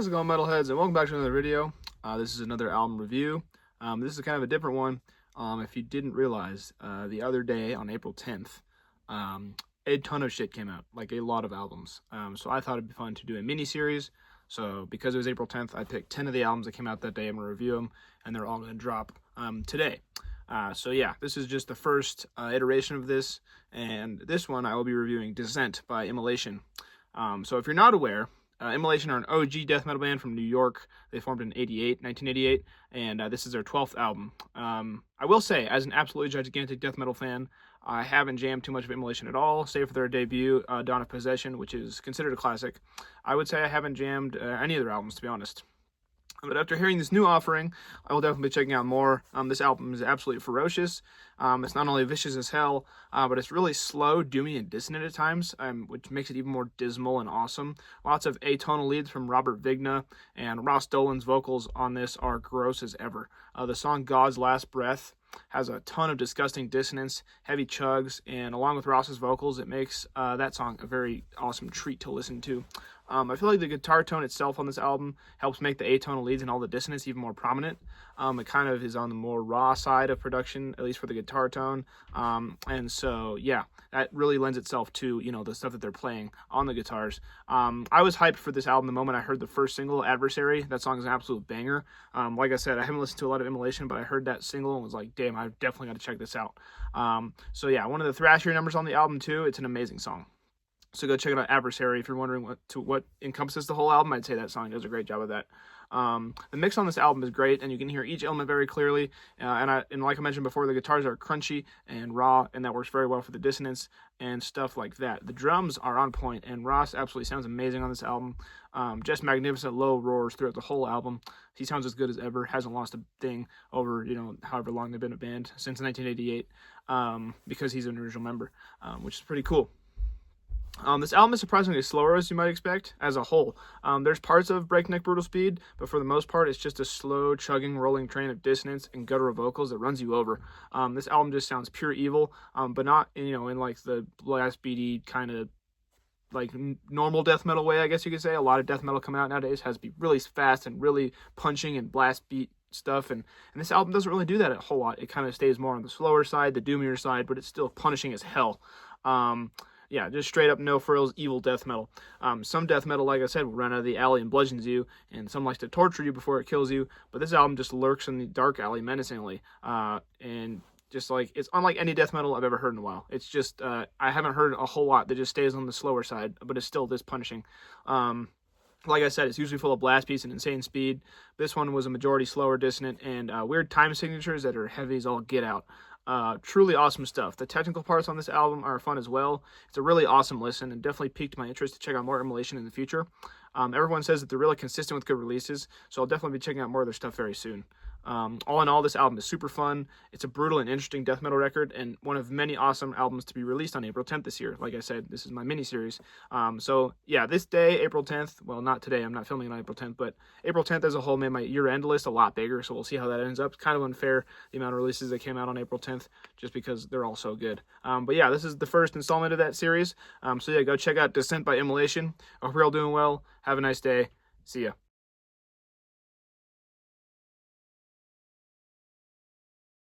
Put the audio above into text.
How's it going, metalheads, and welcome back to another video. This is another album review. This is kind of a different one. If you didn't realize, the other day on April 10th, a ton of shit came out, like a lot of albums. So I thought it'd be fun to do a mini series. So because it was April 10th, I picked 10 of the albums that came out that day. I'm gonna review them, and they're all gonna drop today. So yeah, this is just the first iteration of this, and this one I will be reviewing Descent by Immolation. So if you're not aware, Immolation are an OG death metal band from New York. They formed in 1988, and this is their 12th album. I will say, as an absolutely gigantic death metal fan, I haven't jammed too much of Immolation at all, save for their debut, Dawn of Possession, which is considered a classic. I would say I haven't jammed any of their albums, to be honest. But after hearing this new offering, I will definitely be checking out more. This album is absolutely ferocious. It's not only vicious as hell, but it's really slow, doomy, and dissonant at times, which makes it even more dismal and awesome. Lots of atonal leads from Robert Vigna, and Ross Dolan's vocals on this are gross as ever. The song God's Last Breath has a ton of disgusting dissonance, heavy chugs, and along with Ross's vocals, it makes that song a very awesome treat to listen to. I feel like the guitar tone itself on this album helps make the atonal leads and all the dissonance even more prominent. It kind of is on the more raw side of production, at least for the guitar tone. And so, yeah, that really lends itself to, you know, the stuff that they're playing on the guitars. I was hyped for this album the moment I heard the first single, Adversary. That song is an absolute banger. Like I said, I haven't listened to a lot of Immolation, but I heard that single and was like, damn, I've definitely got to check this out. So yeah, one of the thrashier numbers on the album too. It's an amazing song. So go check it out, Adversary. If you're wondering what encompasses the whole album, I'd say that song does a great job of that. The mix on this album is great, and you can hear each element very clearly. And like I mentioned before, the guitars are crunchy and raw, and that works very well for the dissonance and stuff like that. The drums are on point, and Ross absolutely sounds amazing on this album. Just magnificent low roars throughout the whole album. He sounds as good as ever. Hasn't lost a thing over, you know, however long they've been a band, since 1988, because he's an original member, which is pretty cool. This album is surprisingly slower, as you might expect, as a whole. There's parts of breakneck brutal speed, but for the most part, it's just a slow, chugging, rolling train of dissonance and guttural vocals that runs you over. This album just sounds pure evil, but not, you know, in like the blast beaty kind of like normal death metal way, I guess you could say. A lot of death metal coming out nowadays has to be really fast and really punching and blast beat stuff, and this album doesn't really do that a whole lot. It kind of stays more on the slower side, the doomier side, but it's still punishing as hell. Yeah, just straight up no frills, evil death metal. Some death metal, like I said, will run out of the alley and bludgeons you, and some likes to torture you before it kills you, but this album just lurks in the dark alley menacingly, and just like, it's unlike any death metal I've ever heard in a while. It's just, I haven't heard a whole lot that just stays on the slower side, but it's still this punishing. Like I said, it's usually full of blast beats and insane speed. This one was a majority slower, dissonant, and weird time signatures that are heavy as all get out. Truly awesome stuff. The technical parts on this album are fun as well. It's a really awesome listen and definitely piqued my interest to check out more Immolation in the future. Everyone says that they're really consistent with good releases, so I'll definitely be checking out more of their stuff very soon. All in all, this album is super fun. It's a brutal and interesting death metal record, and one of many awesome albums to be released on April 10th this year. Like I said, this is my mini-series. So yeah, this day, April 10th, well, not today, I'm not filming it on April 10th, but April 10th as a whole made my year-end list a lot bigger, so we'll see how that ends up. It's kind of unfair, the amount of releases that came out on April 10th, just because they're all so good. But yeah, this is the first installment of that series. So yeah, go check out Descent by Immolation. I hope you're all doing well. Have a nice day. See ya.